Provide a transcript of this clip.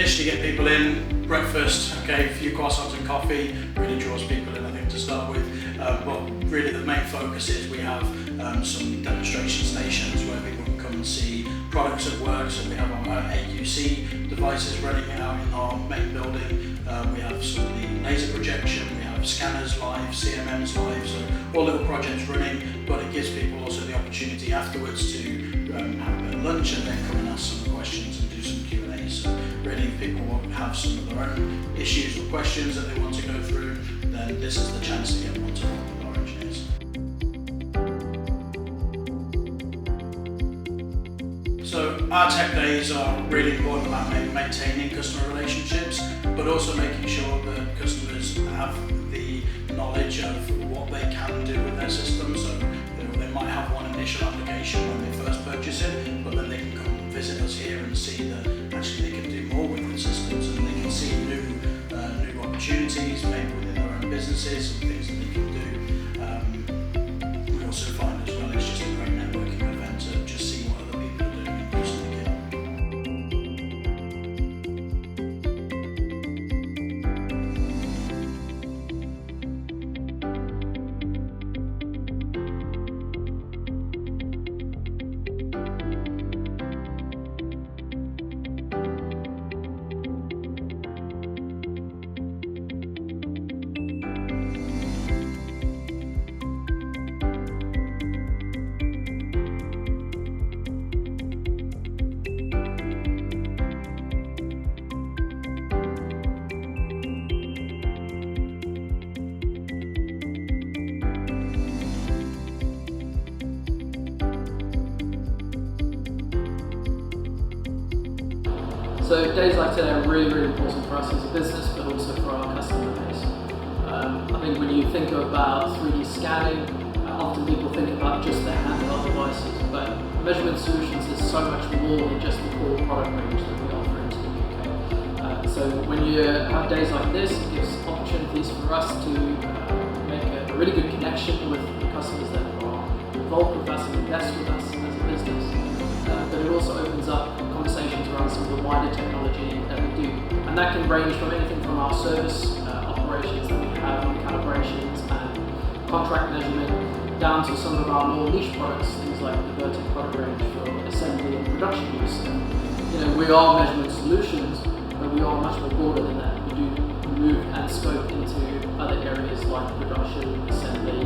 initially get people in, breakfast, okay, a few croissants and coffee, really draws people in, I think, to start with. But really the main focus is we have some demonstration stations where people can come and see products at work. So we have our AQC devices running out in our main building. We have some of the laser projection, we have scanners live, CMMs live, so all little projects running, but it gives people also the opportunity afterwards to have a bit of lunch and then come and ask some questions and do some Q&A. So really if people have some of their own issues or questions that they want to go through, then this is the chance to get one to one with our engineers. So our tech days are really important about maintaining customer relationships, but also making sure that customers have the knowledge of what they can do with their system. So they might have one initial application when they first purchase it, but then they can come and visit us here and see that actually they can do more with the systems, and they can see new opportunities maybe within their own businesses and things that they can do. We also find as well it's just a great networking event to just see what other people are doing and use the kit. So days like today are really, really important for us as a business, but also for our customer base. I think when you think about 3D scanning, often people think about just their handheld devices, but Measurement Solutions is so much more than just the core product range that we offer into the UK. So when you have days like this, it gives opportunities for us to make a really good connection with the customers that are involved with us and invest with us as a business. But it also opens up conversations around some of the wider technology that we do. And that can range from anything from our service operations that we have on calibrations and contract measurement, down to some of our more niche products, things like the Vertic product range for assembly and production use. And, we are Measurement Solutions, but we are much more broader than that. We do move and scope into other areas like production, assembly,